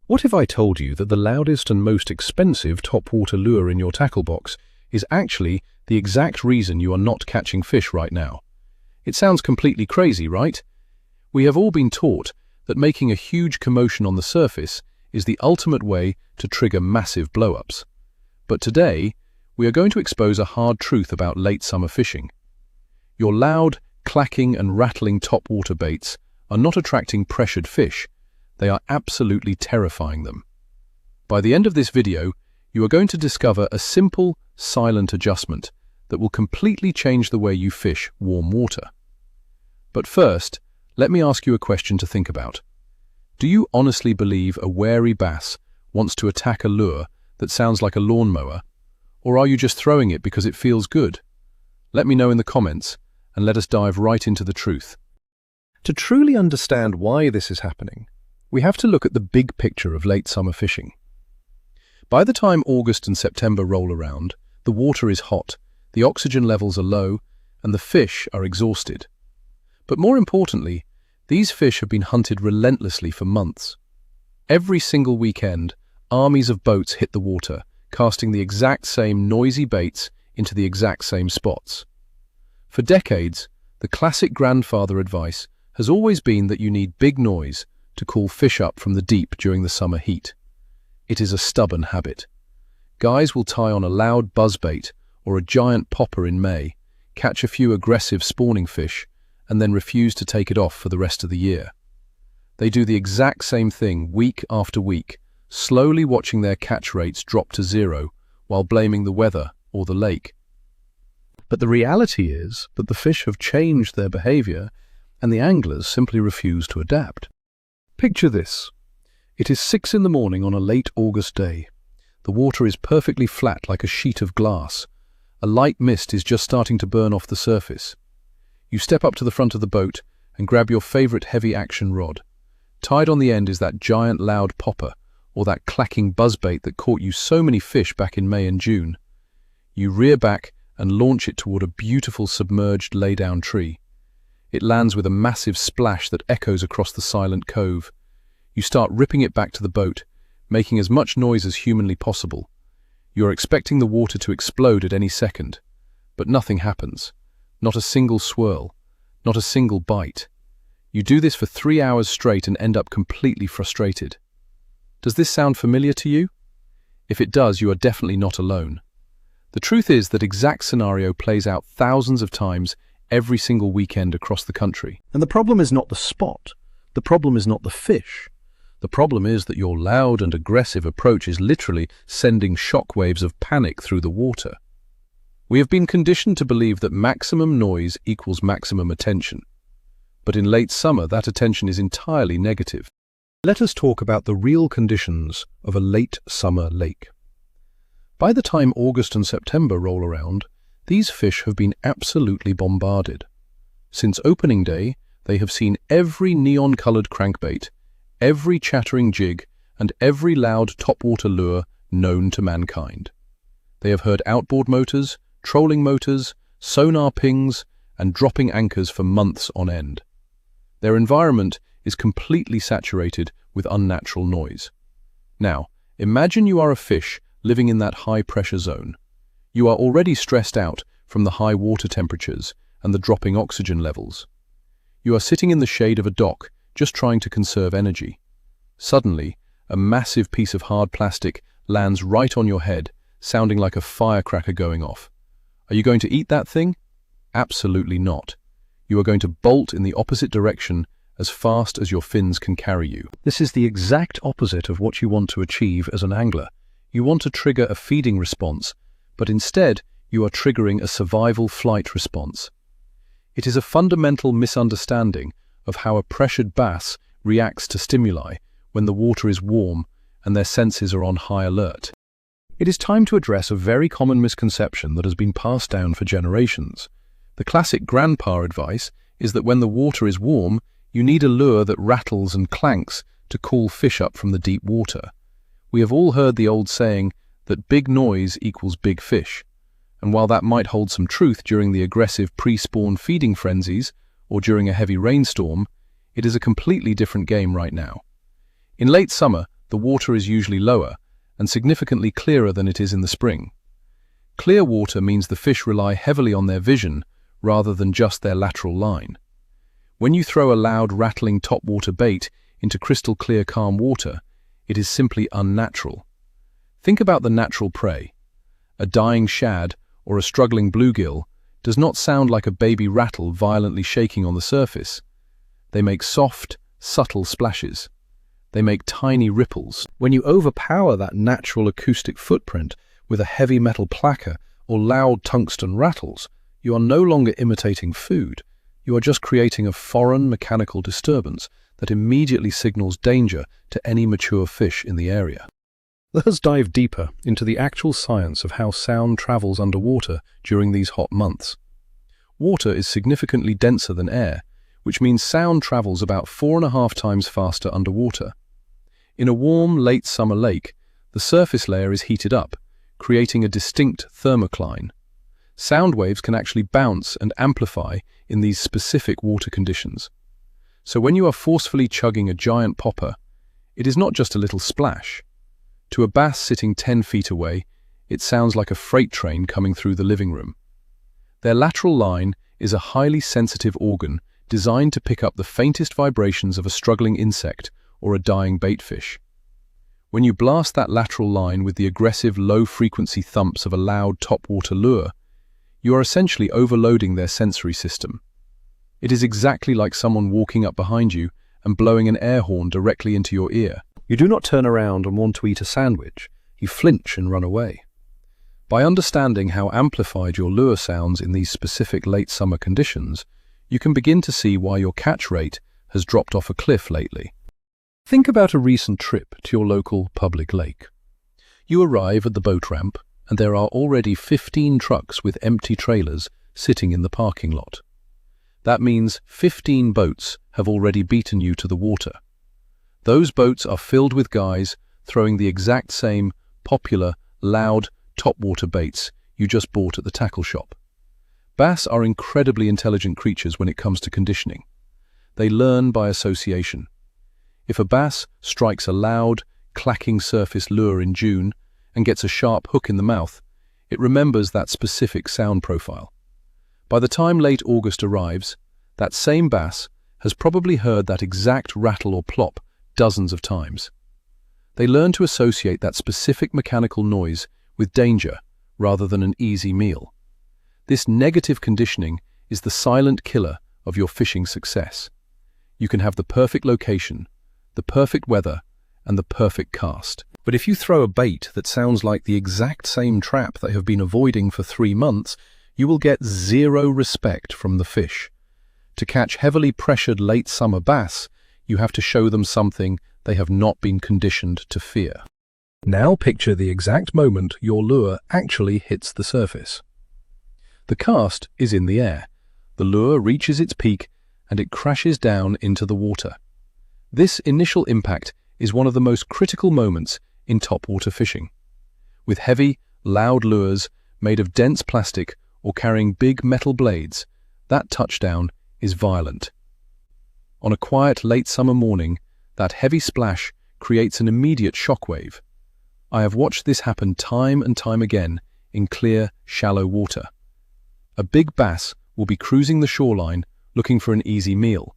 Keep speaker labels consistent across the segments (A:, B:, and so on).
A: What if I told you that the loudest and most expensive topwater lure in your tackle box is actually the exact reason you are not catching fish right now? It sounds completely crazy, right? We have all been taught that making a huge commotion on the surface is the ultimate way to trigger massive blow-ups. But today, we are going to expose a hard truth about late summer fishing. Your loud, clacking and rattling topwater baits are not attracting pressured fish. They are absolutely terrifying them. By the end of this video, you are going to discover a simple, silent adjustment that will completely change the way you fish warm water. But first, let me ask you a question to think about. Do you honestly believe a wary bass wants to attack a lure that sounds like a lawnmower, or are you just throwing it because it feels good? Let me know in the comments, and let us dive right into the truth. To truly understand why this is happening, we have to look at the big picture of late summer fishing. By the time August and September roll around, the water is hot, the oxygen levels are low, and the fish are exhausted. But more importantly, these fish have been hunted relentlessly for months. Every single weekend, armies of boats hit the water, casting the exact same noisy baits into the exact same spots. For decades, the classic grandfather advice has always been that you need big noise to call fish up from the deep during the summer heat. It is a stubborn habit. Guys will tie on a loud buzzbait or a giant popper in May, catch a few aggressive spawning fish, and then refuse to take it off for the rest of the year. They do the exact same thing week after week, slowly watching their catch rates drop to zero while blaming the weather or the lake. But the reality is that the fish have changed their behavior and the anglers simply refuse to adapt. Picture this. It is 6 in the morning on a late August day. The water is perfectly flat like a sheet of glass. A light mist is just starting to burn off the surface. You step up to the front of the boat and grab your favorite heavy action rod. Tied on the end is that giant loud popper or that clacking buzzbait that caught you so many fish back in May and June. You rear back and launch it toward a beautiful submerged laydown tree. It lands with a massive splash that echoes across the silent cove. You start ripping it back to the boat, making as much noise as humanly possible. You are expecting the water to explode at any second, but nothing happens. Not a single swirl, not a single bite. You do this for 3 hours straight and end up completely frustrated. Does this sound familiar to you? If it does, you are definitely not alone. The truth is that exact scenario plays out thousands of times every single weekend across the country. And the problem is not the spot. The problem is not the fish. The problem is that your loud and aggressive approach is literally sending shockwaves of panic through the water. We have been conditioned to believe that maximum noise equals maximum attention. But in late summer, that attention is entirely negative. Let us talk about the real conditions of a late summer lake. By the time August and September roll around, these fish have been absolutely bombarded. Since opening day, they have seen every neon-colored crankbait, every chattering jig, and every loud topwater lure known to mankind. They have heard outboard motors, trolling motors, sonar pings, and dropping anchors for months on end. Their environment is completely saturated with unnatural noise. Now, imagine you are a fish living in that high-pressure zone. You are already stressed out from the high water temperatures and the dropping oxygen levels. You are sitting in the shade of a dock, just trying to conserve energy. Suddenly, a massive piece of hard plastic lands right on your head, sounding like a firecracker going off. Are you going to eat that thing? Absolutely not. You are going to bolt in the opposite direction as fast as your fins can carry you. This is the exact opposite of what you want to achieve as an angler. You want to trigger a feeding response, but instead you are triggering a survival flight response. It is a fundamental misunderstanding of how a pressured bass reacts to stimuli when the water is warm and their senses are on high alert. It is time to address a very common misconception that has been passed down for generations. The classic grandpa advice is that when the water is warm, you need a lure that rattles and clanks to call fish up from the deep water. We have all heard the old saying that big noise equals big fish. And while that might hold some truth during the aggressive pre-spawn feeding frenzies or during a heavy rainstorm, it is a completely different game right now. In late summer, the water is usually lower and significantly clearer than it is in the spring. Clear water means the fish rely heavily on their vision rather than just their lateral line. When you throw a loud, rattling topwater bait into crystal clear, calm water, it is simply unnatural. Think about the natural prey. A dying shad or a struggling bluegill does not sound like a baby rattle violently shaking on the surface. They make soft, subtle splashes. They make tiny ripples. When you overpower that natural acoustic footprint with a heavy metal clacker or loud tungsten rattles, you are no longer imitating food. You are just creating a foreign mechanical disturbance that immediately signals danger to any mature fish in the area. Let us dive deeper into the actual science of how sound travels underwater during these hot months. Water is significantly denser than air, which means sound travels about 4.5 times faster underwater. In a warm, late summer lake, the surface layer is heated up, creating a distinct thermocline. Sound waves can actually bounce and amplify in these specific water conditions. So when you are forcefully chugging a giant popper, it is not just a little splash. To a bass sitting 10 feet away, it sounds like a freight train coming through the living room. Their lateral line is a highly sensitive organ designed to pick up the faintest vibrations of a struggling insect or a dying baitfish. When you blast that lateral line with the aggressive low-frequency thumps of a loud topwater lure, you are essentially overloading their sensory system. It is exactly like someone walking up behind you and blowing an air horn directly into your ear. You do not turn around and want to eat a sandwich. You flinch and run away. By understanding how amplified your lure sounds in these specific late summer conditions, you can begin to see why your catch rate has dropped off a cliff lately. Think about a recent trip to your local public lake. You arrive at the boat ramp, and there are already 15 trucks with empty trailers sitting in the parking lot. That means 15 boats have already beaten you to the water. Those boats are filled with guys throwing the exact same popular, loud, topwater baits you just bought at the tackle shop. Bass are incredibly intelligent creatures when it comes to conditioning. They learn by association. If a bass strikes a loud, clacking surface lure in June and gets a sharp hook in the mouth, it remembers that specific sound profile. By the time late August arrives, that same bass has probably heard that exact rattle or plop dozens of times. They learn to associate that specific mechanical noise with danger rather than an easy meal. This negative conditioning is the silent killer of your fishing success. You can have the perfect location, the perfect weather, and the perfect cast. But if you throw a bait that sounds like the exact same trap they have been avoiding for 3 months, you will get zero respect from the fish. To catch heavily pressured late summer bass, you have to show them something they have not been conditioned to fear. Now picture the exact moment your lure actually hits the surface. The cast is in the air. The lure reaches its peak and it crashes down into the water. This initial impact is one of the most critical moments in topwater fishing. With heavy, loud lures made of dense plastic or carrying big metal blades, that touchdown is violent. On a quiet late summer morning, that heavy splash creates an immediate shockwave. I have watched this happen time and time again in clear, shallow water. A big bass will be cruising the shoreline looking for an easy meal.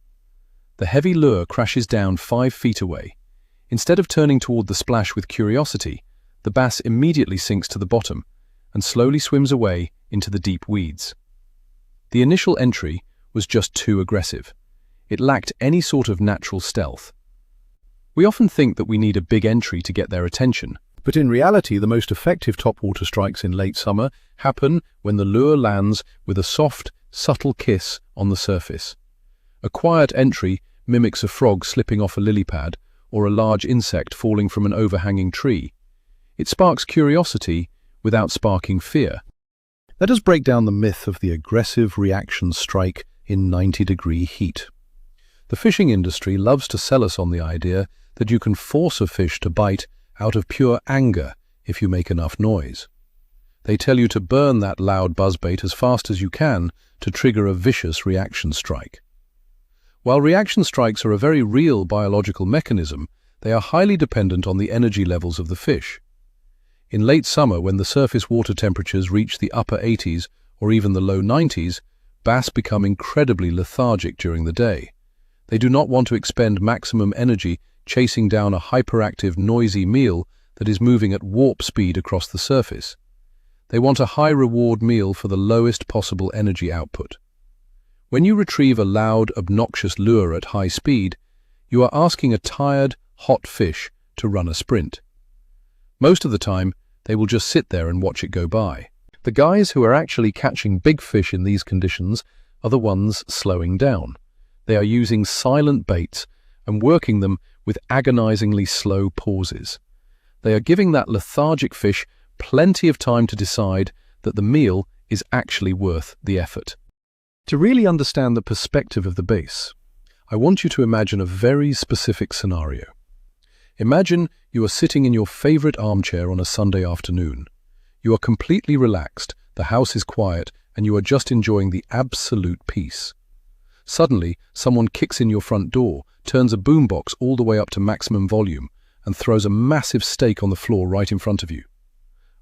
A: The heavy lure crashes down 5 feet away. Instead of turning toward the splash with curiosity, the bass immediately sinks to the bottom and slowly swims away into the deep weeds. The initial entry was just too aggressive. It lacked any sort of natural stealth. We often think that we need a big entry to get their attention, but in reality the most effective topwater strikes in late summer happen when the lure lands with a soft, subtle kiss on the surface. A quiet entry mimics a frog slipping off a lily pad or a large insect falling from an overhanging tree. It sparks curiosity without sparking fear. Let us break down the myth of the aggressive reaction strike in 90-degree heat. The fishing industry loves to sell us on the idea that you can force a fish to bite out of pure anger if you make enough noise. They tell you to burn that loud buzzbait as fast as you can to trigger a vicious reaction strike. While reaction strikes are a very real biological mechanism, They are highly dependent on the energy levels of the fish. In late summer, when the surface water temperatures reach the upper 80s or even the low 90s, bass become incredibly lethargic during the day. They do not want to expend maximum energy chasing down a hyperactive, noisy meal that is moving at warp speed across the surface. They want a high-reward meal for the lowest possible energy output. When you retrieve a loud, obnoxious lure at high speed, you are asking a tired, hot fish to run a sprint. Most of the time, they will just sit there and watch it go by. The guys who are actually catching big fish in these conditions are the ones slowing down. They are using silent baits and working them with agonizingly slow pauses. They are giving that lethargic fish plenty of time to decide that the meal is actually worth the effort. To really understand the perspective of the bass, I want you to imagine a very specific scenario. Imagine you are sitting in your favorite armchair on a Sunday afternoon. You are completely relaxed, the house is quiet, and you are just enjoying the absolute peace. Suddenly, someone kicks in your front door, turns a boombox all the way up to maximum volume, and throws a massive steak on the floor right in front of you.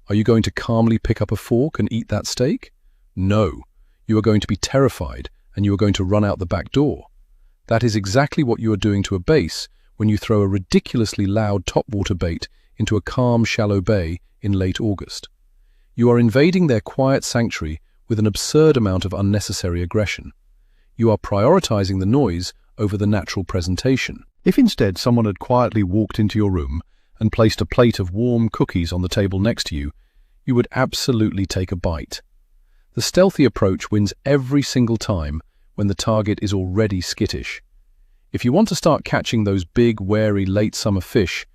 A: Are you going to calmly pick up a fork and eat that steak? No. You are going to be terrified, and you are going to run out the back door. That is exactly what you are doing to a bass when you throw a ridiculously loud topwater bait into a calm, shallow bay in late August. You are invading their quiet sanctuary with an absurd amount of unnecessary aggression. You are prioritizing the noise over the natural presentation. If instead someone had quietly walked into your room and placed a plate of warm cookies on the table next to you, you would absolutely take a bite. The stealthy approach wins every single time when the target is already skittish. If you want to start catching those big, wary late summer fish,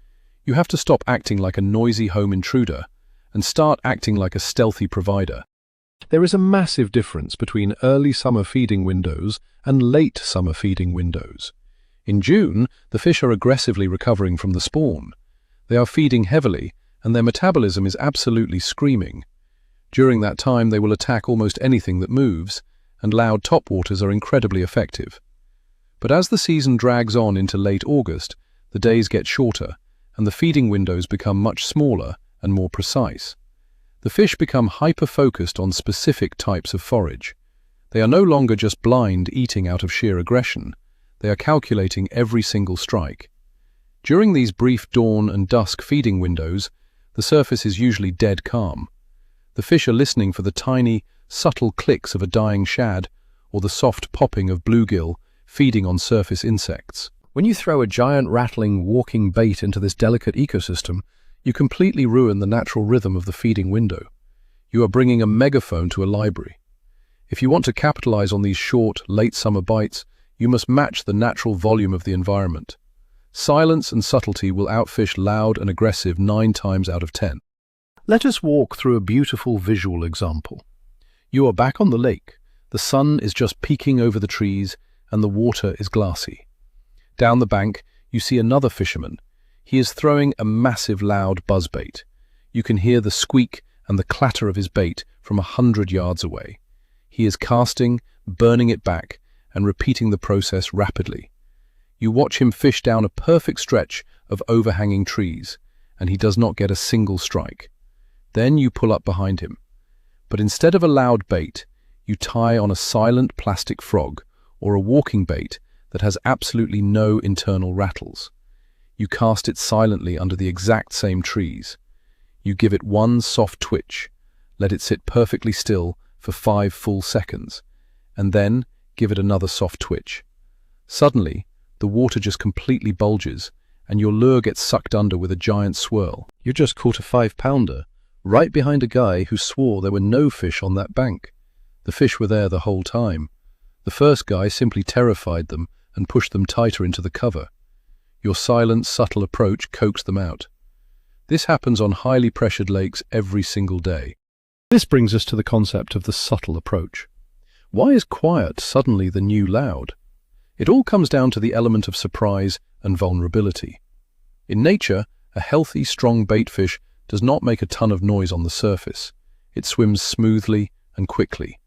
A: you have to stop acting like a noisy home intruder and start acting like a stealthy provider. There is a massive difference between early summer feeding windows and late summer feeding windows. In June, the fish are aggressively recovering from the spawn. They are feeding heavily, and their metabolism is absolutely screaming. During that time, they will attack almost anything that moves, and loud topwaters are incredibly effective. But as the season drags on into late August, the days get shorter, and the feeding windows become much smaller and more precise. The fish become hyper-focused on specific types of forage. They are no longer just blind eating out of sheer aggression. They are calculating every single strike. During these brief dawn and dusk feeding windows, the surface is usually dead calm. The fish are listening for the tiny, subtle clicks of a dying shad or the soft popping of bluegill feeding on surface insects. When you throw a giant rattling walking bait into this delicate ecosystem, you completely ruin the natural rhythm of the feeding window. You are bringing a megaphone to a library. If you want to capitalize on these short, late summer bites, you must match the natural volume of the environment. Silence and subtlety will outfish loud and aggressive 9 times out of 10. Let us walk through a beautiful visual example. You are back on the lake. The sun is just peeking over the trees, and the water is glassy. Down the bank, you see another fisherman. He is throwing a massive loud buzzbait. You can hear the squeak and the clatter of his bait from 100 yards away. He is casting, burning it back, and repeating the process rapidly. You watch him fish down a perfect stretch of overhanging trees, and he does not get a single strike. Then you pull up behind him. But instead of a loud bait, you tie on a silent plastic frog or a walking bait that has absolutely no internal rattles. You cast it silently under the exact same trees. You give it one soft twitch, let it sit perfectly still for 5 full seconds, and then give it another soft twitch. Suddenly, the water just completely bulges, and your lure gets sucked under with a giant swirl. You just caught a 5-pounder, right behind a guy who swore there were no fish on that bank. The fish were there the whole time. The first guy simply terrified them and pushed them tighter into the cover. Your silent, subtle approach coaxed them out. This happens on highly pressured lakes every single day. This brings us to the concept of the subtle approach. Why is quiet suddenly the new loud? It all comes down to the element of surprise and vulnerability. In nature, a healthy, strong baitfish does not make a ton of noise on the surface. It swims smoothly and quickly.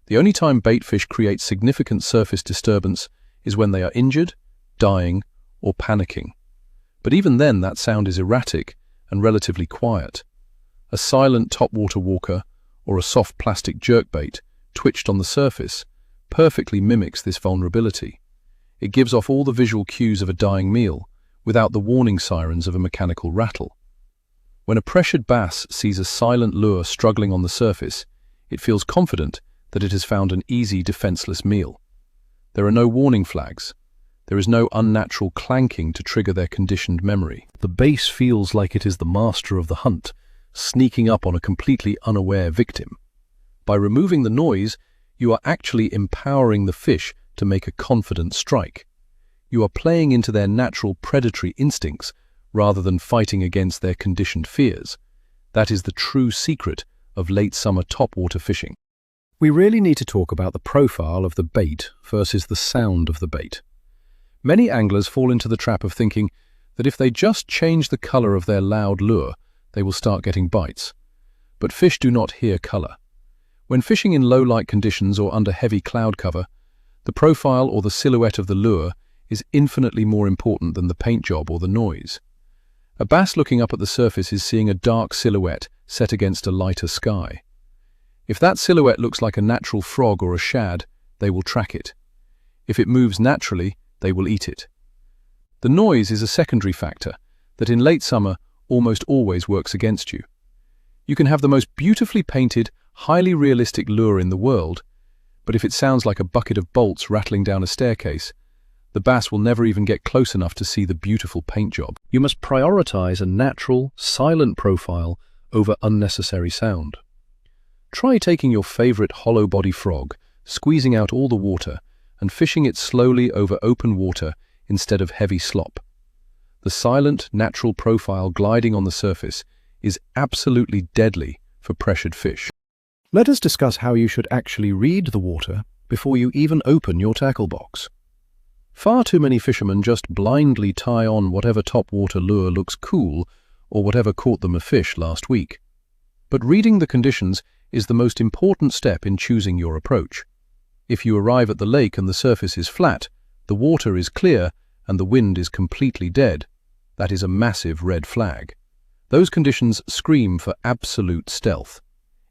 A: The only time baitfish create significant surface disturbance is when they are injured, dying, or panicking. But even then, that sound is erratic and relatively quiet. A silent topwater walker or a soft plastic jerkbait twitched on the surface perfectly mimics this vulnerability. It gives off all the visual cues of a dying meal without the warning sirens of a mechanical rattle. When a pressured bass sees a silent lure struggling on the surface, it feels confident that it has found an easy, defenseless meal. There are no warning flags. There is no unnatural clanking to trigger their conditioned memory. The bass feels like it is the master of the hunt, sneaking up on a completely unaware victim. By removing the noise, you are actually empowering the fish to make a confident strike. You are playing into their natural predatory instincts rather than fighting against their conditioned fears. That is the true secret of late summer topwater fishing. We really need to talk about the profile of the bait versus the sound of the bait. Many anglers fall into the trap of thinking that if they just change the color of their loud lure, they will start getting bites. But fish do not hear color. When fishing in low light conditions or under heavy cloud cover, the profile or the silhouette of the lure is infinitely more important than the paint job or the noise. A bass looking up at the surface is seeing a dark silhouette set against a lighter sky. If that silhouette looks like a natural frog or a shad, they will track it. If it moves naturally, they will eat it. The noise is a secondary factor that in late summer almost always works against you. You can have the most beautifully painted, highly realistic lure in the world, but if it sounds like a bucket of bolts rattling down a staircase, the bass will never even get close enough to see the beautiful paint job. You must prioritize a natural, silent profile over unnecessary sound. Try taking your favorite hollow body frog, squeezing out all the water, and fishing it slowly over open water instead of heavy slop. The silent, natural profile gliding on the surface is absolutely deadly for pressured fish. Let us discuss how you should actually read the water before you even open your tackle box. Far too many fishermen just blindly tie on whatever topwater lure looks cool or whatever caught them a fish last week. But reading the conditions is the most important step in choosing your approach. If you arrive at the lake and the surface is flat, the water is clear, and the wind is completely dead, that is a massive red flag. Those conditions scream for absolute stealth.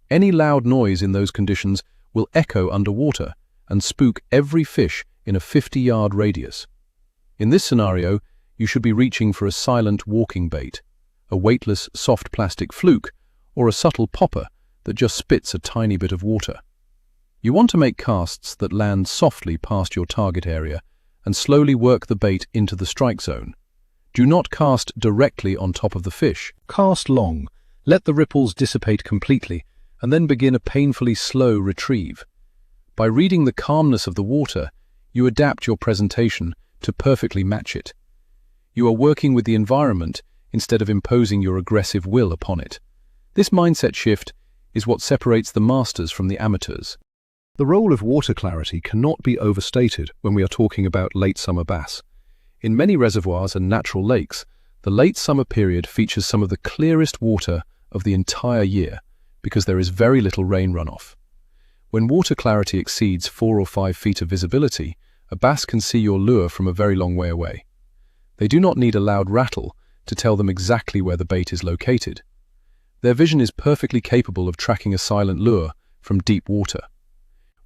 A: Any loud noise in those conditions will echo underwater and spook every fish in a 50-yard radius. In this scenario, you should be reaching for a silent walking bait, a weightless soft plastic fluke, or a subtle popper that just spits a tiny bit of water. You want to make casts that land softly past your target area and slowly work the bait into the strike zone. Do not cast directly on top of the fish. Cast long, let the ripples dissipate completely, and then begin a painfully slow retrieve. By reading the calmness of the water, you adapt your presentation to perfectly match it. You are working with the environment instead of imposing your aggressive will upon it. This mindset shift is what separates the masters from the amateurs. The role of water clarity cannot be overstated when we are talking about late summer bass. In many reservoirs and natural lakes, the late summer period features some of the clearest water of the entire year because there is very little rain runoff. When water clarity exceeds 4 or 5 feet of visibility, a bass can see your lure from a very long way away. They do not need a loud rattle to tell them exactly where the bait is located. Their vision is perfectly capable of tracking a silent lure from deep water.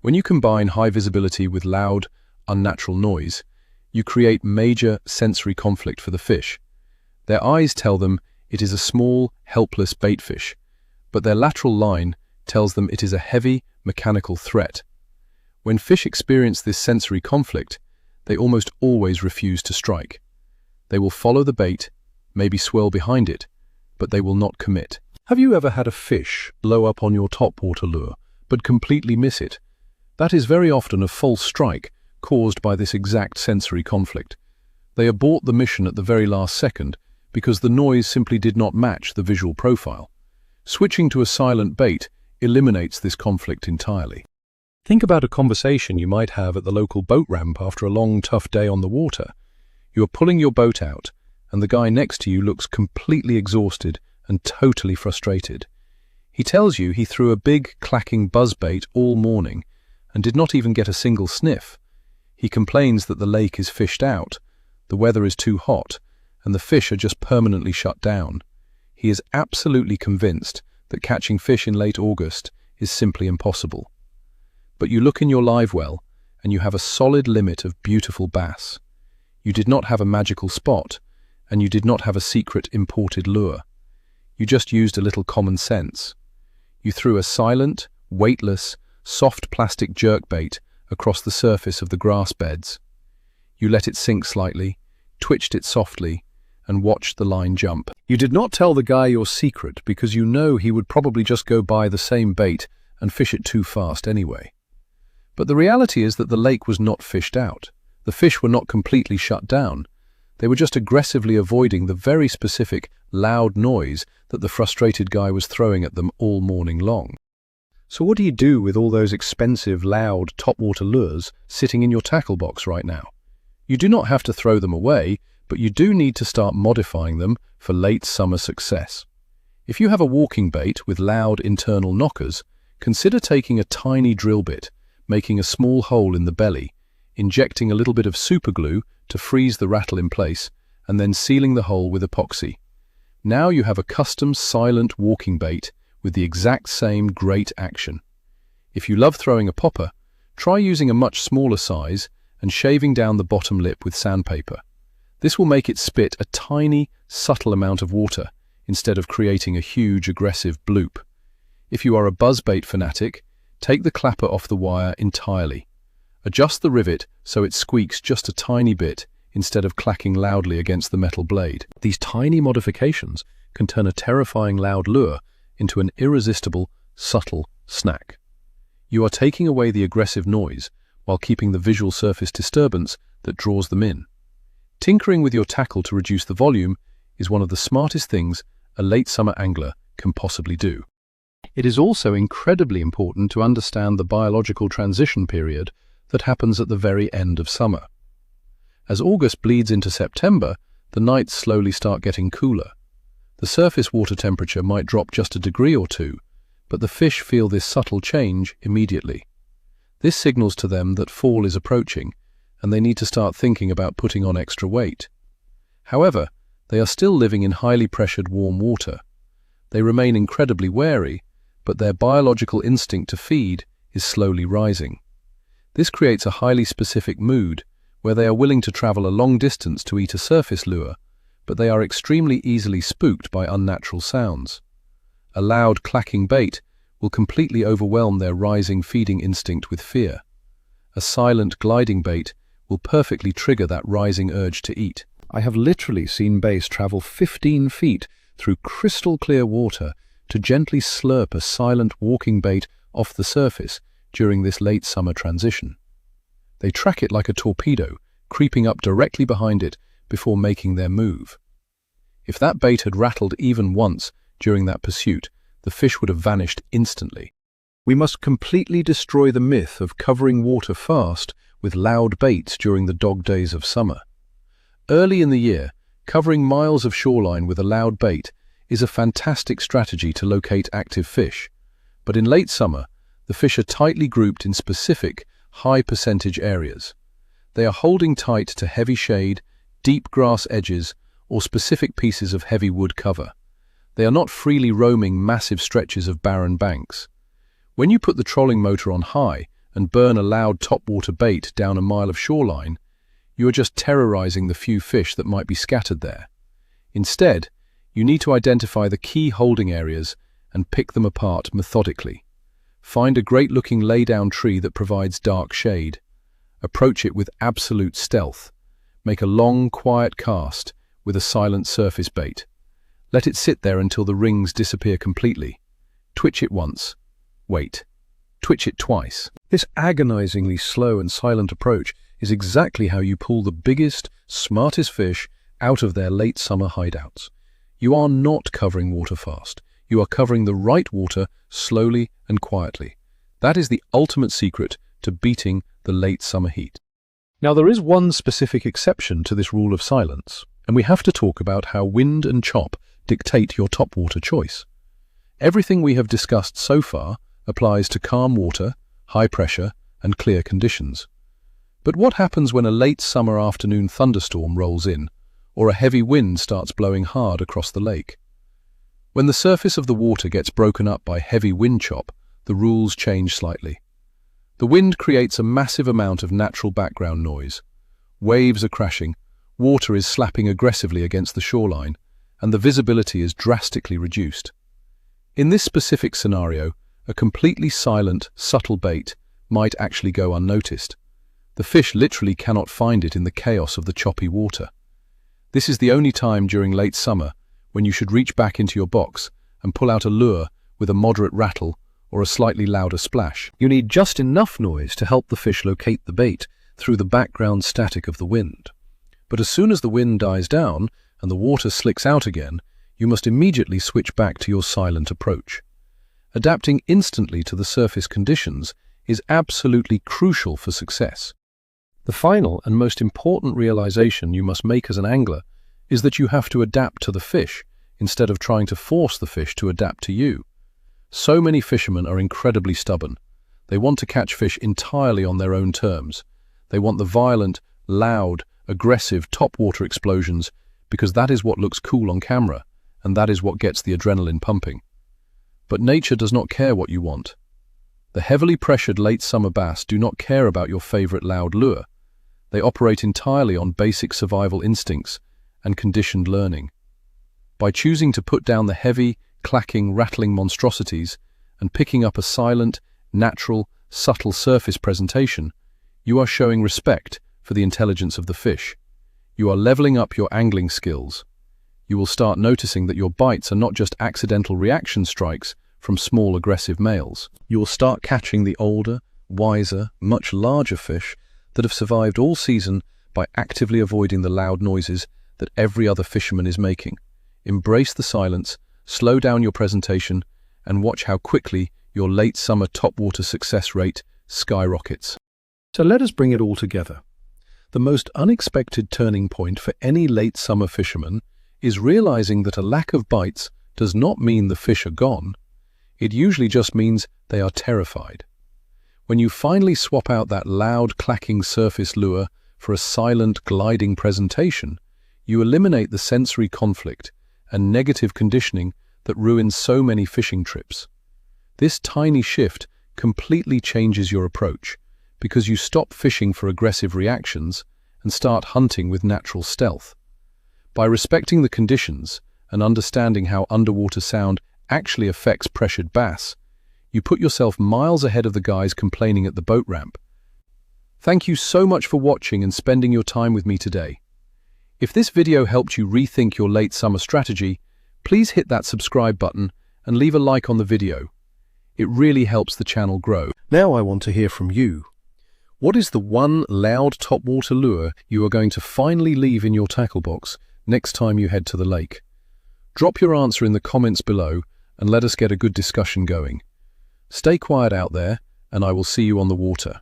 A: When you combine high visibility with loud, unnatural noise, you create major sensory conflict for the fish. Their eyes tell them it is a small, helpless baitfish, but their lateral line tells them it is a heavy, mechanical threat. When fish experience this sensory conflict, they almost always refuse to strike. They will follow the bait, maybe swirl behind it, but they will not commit. Have you ever had a fish blow up on your topwater lure, but completely miss it? That is very often a false strike caused by this exact sensory conflict. They abort the mission at the very last second because the noise simply did not match the visual profile. Switching to a silent bait eliminates this conflict entirely. Think about a conversation you might have at the local boat ramp after a long, tough day on the water. You are pulling your boat out, and the guy next to you looks completely exhausted and totally frustrated. He tells you he threw a big, clacking buzzbait all morning and did not even get a single sniff. He complains that the lake is fished out, the weather is too hot, and the fish are just permanently shut down. He is absolutely convinced that catching fish in late August is simply impossible. But you look in your live well, and you have a solid limit of beautiful bass. You did not have a magical spot, and you did not have a secret imported lure. You just used a little common sense. You threw a silent, weightless, soft plastic jerkbait across the surface of the grass beds. You let it sink slightly, twitched it softly, and watched the line jump. You did not tell the guy your secret because you know he would probably just go buy the same bait and fish it too fast anyway. But the reality is that the lake was not fished out. The fish were not completely shut down. They were just aggressively avoiding the very specific, loud noise that the frustrated guy was throwing at them all morning long. So what do you do with all those expensive, loud, topwater lures sitting in your tackle box right now? You do not have to throw them away, but you do need to start modifying them for late summer success. If you have a walking bait with loud internal knockers, consider taking a tiny drill bit, making a small hole in the belly, injecting a little bit of superglue to freeze the rattle in place, and then sealing the hole with epoxy. Now you have a custom silent walking bait with the exact same great action. If you love throwing a popper, try using a much smaller size and shaving down the bottom lip with sandpaper. This will make it spit a tiny, subtle amount of water instead of creating a huge, aggressive bloop. If you are a buzzbait fanatic, take the clapper off the wire entirely. Adjust the rivet so it squeaks just a tiny bit instead of clacking loudly against the metal blade. These tiny modifications can turn a terrifying loud lure into an irresistible, subtle snack. You are taking away the aggressive noise while keeping the visual surface disturbance that draws them in. Tinkering with your tackle to reduce the volume is one of the smartest things a late summer angler can possibly do. It is also incredibly important to understand the biological transition period that happens at the very end of summer. As August bleeds into September, the nights slowly start getting cooler. The surface water temperature might drop just a degree or two, but the fish feel this subtle change immediately. This signals to them that fall is approaching, and they need to start thinking about putting on extra weight. However, they are still living in highly pressured warm water. They remain incredibly wary, but their biological instinct to feed is slowly rising. This creates a highly specific mood where they are willing to travel a long distance to eat a surface lure, but they are extremely easily spooked by unnatural sounds. A loud clacking bait will completely overwhelm their rising feeding instinct with fear. A silent gliding bait will perfectly trigger that rising urge to eat. I have literally seen bass travel 15 feet through crystal clear water to gently slurp a silent walking bait off the surface during this late summer transition. They track it like a torpedo, creeping up directly behind it before making their move. If that bait had rattled even once during that pursuit, the fish would have vanished instantly. We must completely destroy the myth of covering water fast with loud baits during the dog days of summer. Early in the year, covering miles of shoreline with a loud bait is a fantastic strategy to locate active fish, but in late summer, the fish are tightly grouped in specific, high-percentage areas. They are holding tight to heavy shade, deep grass edges, or specific pieces of heavy wood cover. They are not freely roaming massive stretches of barren banks. When you put the trolling motor on high and burn a loud topwater bait down a mile of shoreline, you are just terrorizing the few fish that might be scattered there. Instead, you need to identify the key holding areas and pick them apart methodically. Find a great-looking lay-down tree that provides dark shade. Approach it with absolute stealth. Make a long, quiet cast with a silent surface bait. Let it sit there until the rings disappear completely. Twitch it once. Wait. Twitch it twice. This agonizingly slow and silent approach is exactly how you pull the biggest, smartest fish out of their late summer hideouts. You are not covering water fast. You are covering the right water slowly and quietly. That is the ultimate secret to beating the late summer heat. Now, there is one specific exception to this rule of silence, and we have to talk about how wind and chop dictate your topwater choice. Everything we have discussed so far applies to calm water, high pressure, and clear conditions. But what happens when a late summer afternoon thunderstorm rolls in, or a heavy wind starts blowing hard across the lake. When the surface of the water gets broken up by heavy wind chop, the rules change slightly. The wind creates a massive amount of natural background noise. Waves are crashing, water is slapping aggressively against the shoreline, and the visibility is drastically reduced. In this specific scenario, a completely silent, subtle bait might actually go unnoticed. The fish literally cannot find it in the chaos of the choppy water. This is the only time during late summer when you should reach back into your box and pull out a lure with a moderate rattle or a slightly louder splash. You need just enough noise to help the fish locate the bait through the background static of the wind. But as soon as the wind dies down and the water slicks out again, you must immediately switch back to your silent approach. Adapting instantly to the surface conditions is absolutely crucial for success. The final and most important realization you must make as an angler is that you have to adapt to the fish instead of trying to force the fish to adapt to you. So many fishermen are incredibly stubborn. They want to catch fish entirely on their own terms. They want the violent, loud, aggressive topwater explosions because that is what looks cool on camera, and that is what gets the adrenaline pumping. But nature does not care what you want. The heavily pressured late summer bass do not care about your favorite loud lure. They operate entirely on basic survival instincts and conditioned learning. By choosing to put down the heavy, clacking, rattling monstrosities and picking up a silent, natural, subtle surface presentation, you are showing respect for the intelligence of the fish. You are leveling up your angling skills. You will start noticing that your bites are not just accidental reaction strikes from small aggressive males. You will start catching the older, wiser, much larger fish that have survived all season by actively avoiding the loud noises that every other fisherman is making. Embrace the silence, slow down your presentation, and watch how quickly your late summer topwater success rate skyrockets. So let us bring it all together. The most unexpected turning point for any late summer fisherman is realizing that a lack of bites does not mean the fish are gone. It usually just means they are terrified. When you finally swap out that loud clacking surface lure for a silent gliding presentation, you eliminate the sensory conflict and negative conditioning that ruins so many fishing trips. This tiny shift completely changes your approach because you stop fishing for aggressive reactions and start hunting with natural stealth. By respecting the conditions and understanding how underwater sound actually affects pressured bass, you put yourself miles ahead of the guys complaining at the boat ramp. Thank you so much for watching and spending your time with me today. If this video helped you rethink your late summer strategy, please hit that subscribe button and leave a like on the video. It really helps the channel grow. Now I want to hear from you. What is the one loud topwater lure you are going to finally leave in your tackle box next time you head to the lake? Drop your answer in the comments below and let us get a good discussion going. Stay quiet out there, and I will see you on the water.